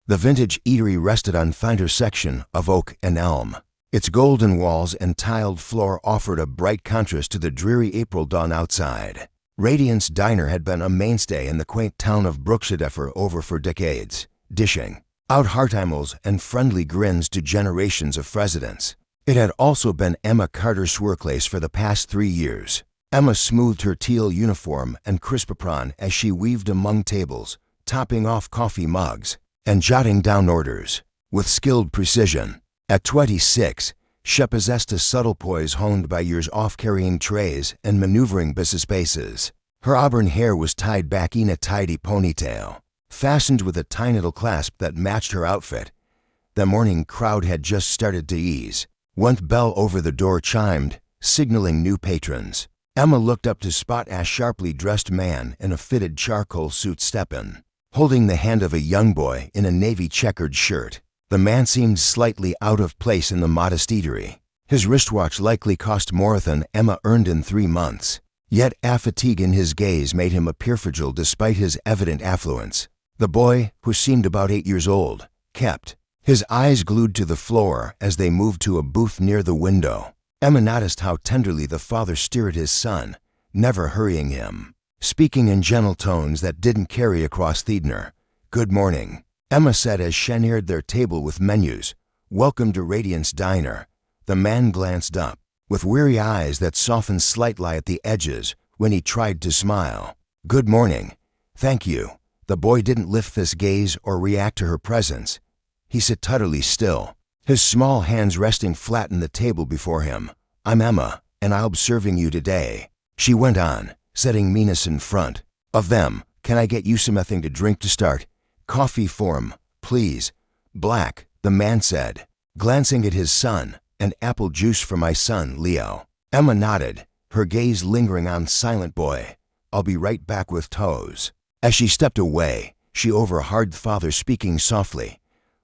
The vintage eatery rested on finer section of oak and elm. Its golden walls and tiled floor offered a bright contrast to the dreary April dawn outside. Radiance Diner had been a mainstay in the quaint town of Brookside for over decades, dishing out heartimals and friendly grins to generations of residents. It had also been Emma Carter's workplace for the past 3 years. Emma smoothed her teal uniform and crisp apron as she weaved among tables, topping off coffee mugs and jotting down orders with skilled precision. At 26, she possessed a subtle poise honed by years off carrying trays and maneuvering busy spaces. Her auburn hair was tied back in a tidy ponytail, fastened with a tiny little clasp that matched her outfit. The morning crowd had just started to ease. One bell over the door chimed, signaling new patrons. Emma looked up to spot a sharply dressed man in a fitted charcoal suit step in, holding the hand of a young boy in a navy checkered shirt. The man seemed slightly out of place in the modest eatery. His wristwatch likely cost more than Emma earned in 3 months. Yet a fatigue in his gaze made him appear fragile despite his evident affluence. The boy, who seemed about 8 years old, kept his eyes glued to the floor as they moved to a booth near the window. Emma noticed how tenderly the father steered his son, never hurrying him, speaking in gentle tones that didn't carry across Thedner. "Good morning," Emma said as she neared their table with menus. "Welcome to Radiance Diner." The man glanced up, with weary eyes that softened slightly at the edges when he tried to smile. "Good morning. Thank you." The boy didn't lift his gaze or react to her presence. He sat utterly still, his small hands resting flat on the table before him. "I'm Emma, and I'll be serving you today," she went on, setting Minas in front of them. "Can I get you something to drink to start?" "Coffee form, please." "Black," the man said, glancing at his son. "And apple juice for my son, Leo." Emma nodded, her gaze lingering on silent boy. "I'll be right back with toes." As she stepped away, she overheard father speaking softly.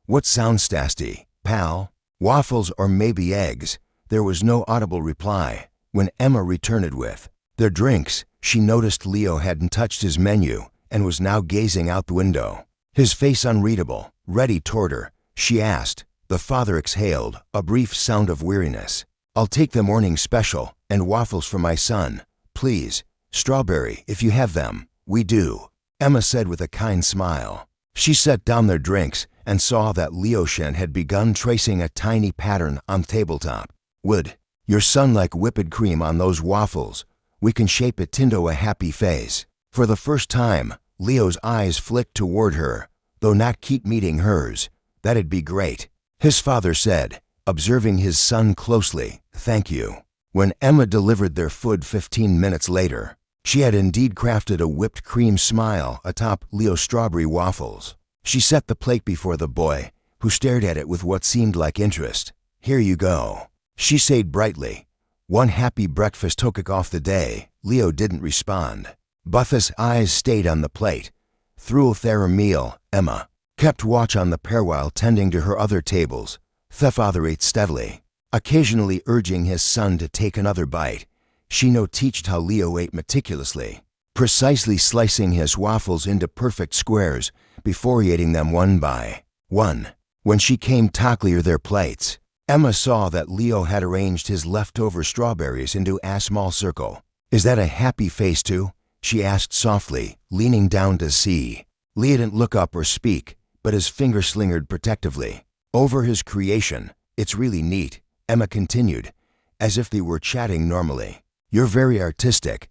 "What sounds tasty, pal? Waffles or maybe eggs?" There was no audible reply. When Emma returned with their drinks, she noticed Leo hadn't touched his menu and was now gazing out the window, his face unreadable, ready toward her. She asked. The father exhaled, a brief sound of weariness. "I'll take the morning special and waffles for my son, please. Strawberry, if you have them." "We do," Emma said with a kind smile. She set down their drinks and saw that Leo Shen had begun tracing a tiny pattern on the tabletop. "Would your son like whipped cream on those waffles? We can shape it into a happy face." For the first time, Leo's eyes flicked toward her, though not keep meeting hers. "That'd be great," his father said, observing his son closely. "Thank you." When Emma delivered their food 15 minutes later, she had indeed crafted a whipped cream smile atop Leo's strawberry waffles. She set the plate before the boy, who stared at it with what seemed like interest. "Here you go," she said brightly. One happy breakfast took off the day. Leo didn't respond. Buff's eyes stayed on the plate. Through their meal, Emma kept watch on the pair while tending to her other tables. The father ate steadily, occasionally urging his son to take another bite. She noticed how Leo ate meticulously, precisely slicing his waffles into perfect squares before eating them one by one. When she came to clear their plates, Emma saw that Leo had arranged his leftover strawberries into a small circle. "Is that a happy face too?" she asked softly, leaning down to see. Leo didn't look up or speak, but his finger slingered protectively over his creation. "It's really neat," Emma continued, as if they were chatting normally. "You're very artistic.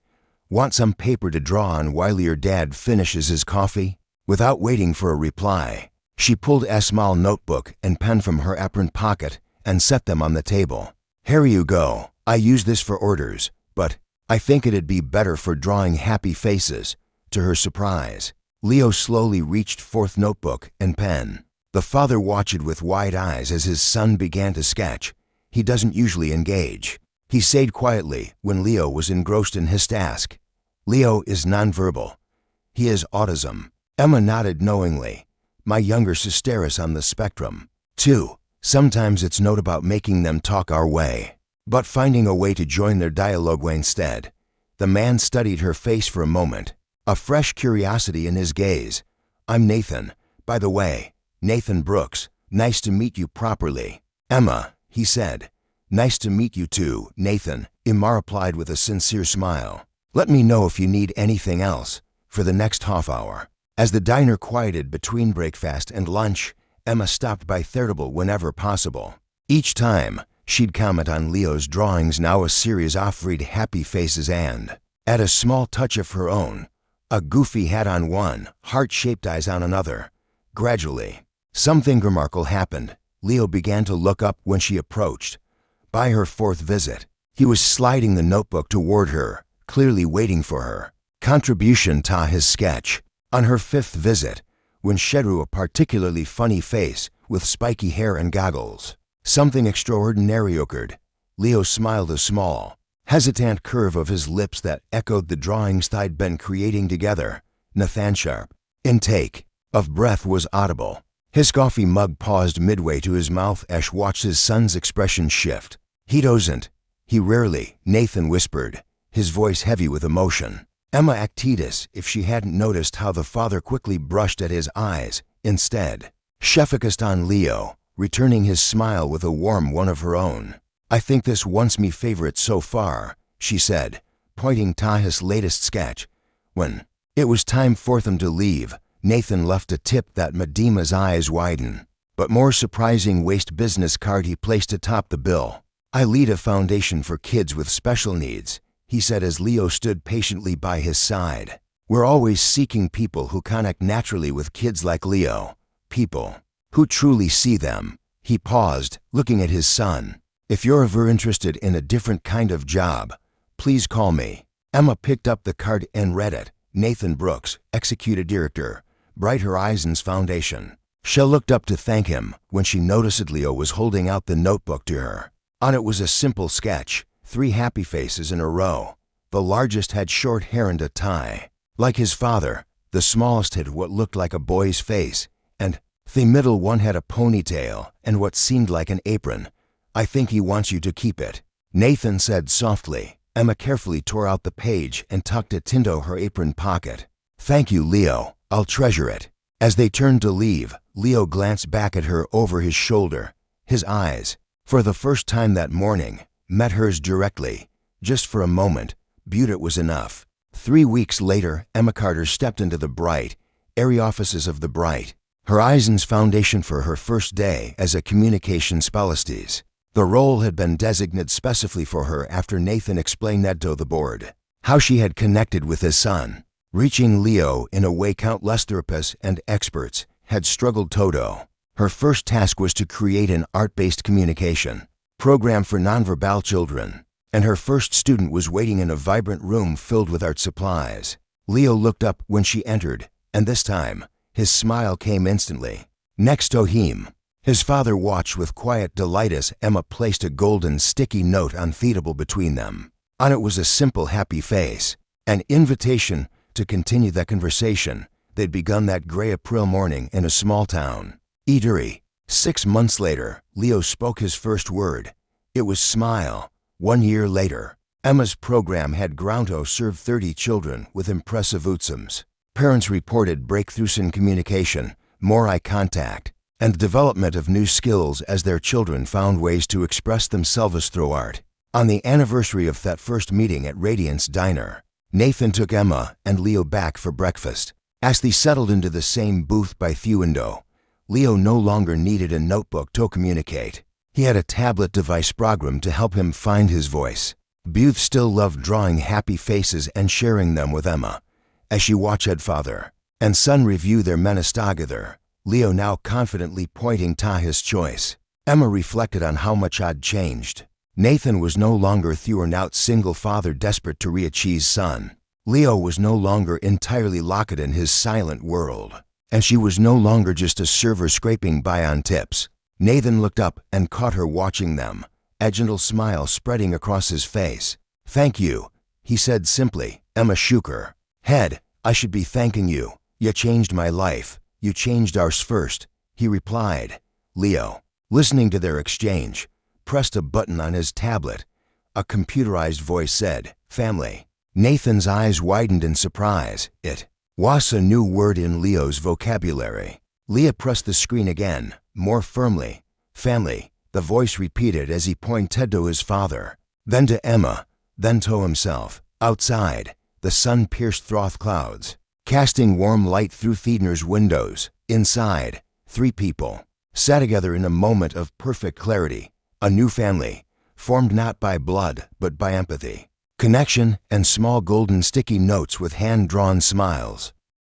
Want some paper to draw on while your dad finishes his coffee?" Without waiting for a reply, she pulled a small notebook and pen from her apron pocket and set them on the table. "Here you go. I use this for orders, but I think it'd be better for drawing happy faces." To her surprise, Leo slowly reached forth notebook and pen. The father watched with wide eyes as his son began to sketch. He doesn't usually engage, he said quietly when Leo was engrossed in his task. "Leo is nonverbal. He has autism." Emma nodded knowingly. "My younger sister is on the spectrum, too. Sometimes it's not about making them talk our way, but finding a way to join their dialogue instead." The man studied her face for a moment, a fresh curiosity in his gaze. "I'm Nathan, by the way. Nathan Brooks, nice to meet you properly. Emma, he said. Nice to meet you too, Nathan, Emma replied with a sincere smile. Let me know if you need anything else for the next half hour. As the diner quieted between breakfast and lunch, Emma stopped by Theirtable whenever possible. Each time, she'd comment on Leo's drawings, now a series of read happy faces, and add a small touch of her own, a goofy hat on one, heart-shaped eyes on another. Gradually, something remarkable happened. Leo began to look up when she approached. By her fourth visit, he was sliding the notebook toward her, clearly waiting for her contribution to his sketch. On her fifth visit, when she drew a particularly funny face with spiky hair and goggles, something extraordinary occurred. Leo smiled, a small, hesitant curve of his lips that echoed the drawings they'd been creating together. Nathan sharp intake of breath was audible. His coffee mug paused midway to his mouth as he watched his son's expression shift. He doesn't. He rarely, Nathan whispered, his voice heavy with emotion. Emma acted as if she hadn't noticed how the father quickly brushed at his eyes. Instead, she focused on Leo, returning his smile with a warm one of her own. I think this one's me favorite so far, she said, pointing to his latest sketch. When it was time for them to leave, Nathan left a tip that made Emma's eyes widen. But more surprising, waste business card he placed atop the bill. I lead a foundation for kids with special needs, he said as Leo stood patiently by his side. We're always seeking people who connect naturally with kids like Leo, people who truly see them. He paused, looking at his son. If you're ever interested in a different kind of job, please call me. Emma picked up the card and read it. Nathan Brooks, Executive Director, Bright Horizons Foundation. She looked up to thank him when she noticed Leo was holding out the notebook to her. On it was a simple sketch, 3 happy faces in a row. The largest had short hair and a tie, like his father. The smallest had what looked like a boy's face, and the middle one had a ponytail and what seemed like an apron. I think he wants you to keep it, Nathan said softly. Emma carefully tore out the page and tucked it into her apron pocket. Thank you, Leo. I'll treasure it. As they turned to leave, Leo glanced back at her over his shoulder. His eyes, for the first time that morning, met hers directly. Just for a moment, beauty was enough. 3 weeks later, Emma Carter stepped into the bright, airy offices of the Bright Horizons Foundation for her first day as a communications specialist. The role had been designated specifically for her after Nathan explained that to the board, how she had connected with his son, reaching Leo in a way countless therapists and experts had struggled to do. Her first task was to create an art-based communication program for nonverbal children, and her first student was waiting in a vibrant room filled with art supplies. Leo looked up when she entered, and this time, his smile came instantly. Next to him, his father watched with quiet delight as Emma placed a golden sticky note on the table between them. On it was a simple happy face, an invitation to continue the conversation they'd begun that gray April morning in a small town. Eatery. 6 months later, Leo spoke his first word. It was smile. 1 year later, Emma's program had grown to serve 30 children with impressive outcomes. Parents reported breakthroughs in communication, more eye contact, and the development of new skills as their children found ways to express themselves through art. On the anniversary of that first meeting at Radiance Diner, Nathan took Emma and Leo back for breakfast. As they settled into the same booth by the window, Leo no longer needed a notebook to communicate. He had a tablet device program to help him find his voice. Booth still loved drawing happy faces and sharing them with Emma. As she watched father and son review their menace together, Leo now confidently pointing to his choice. Emma reflected on how much had changed. Nathan was no longer through out single father desperate to reach his son. Leo was no longer entirely locked in his silent world, and she was no longer just a server scraping by on tips. Nathan looked up and caught her watching them, a gentle smile spreading across his face. Thank you, he said simply. Emma shook her head. I should be thanking you. You changed my life. You changed ours first, he replied. Leo, listening to their exchange, pressed a button on his tablet. A computerized voice said, family. Nathan's eyes widened in surprise. It was a new word in Leo's vocabulary. Leah pressed the screen again, more firmly. Family, the voice repeated as he pointed to his father, then to Emma, then to himself. Outside, the sun pierced froth clouds, casting warm light through Fiedner's windows. Inside, 3 people sat together in a moment of perfect clarity, a new family, formed not by blood but by empathy, connection, and small golden sticky notes with hand-drawn smiles.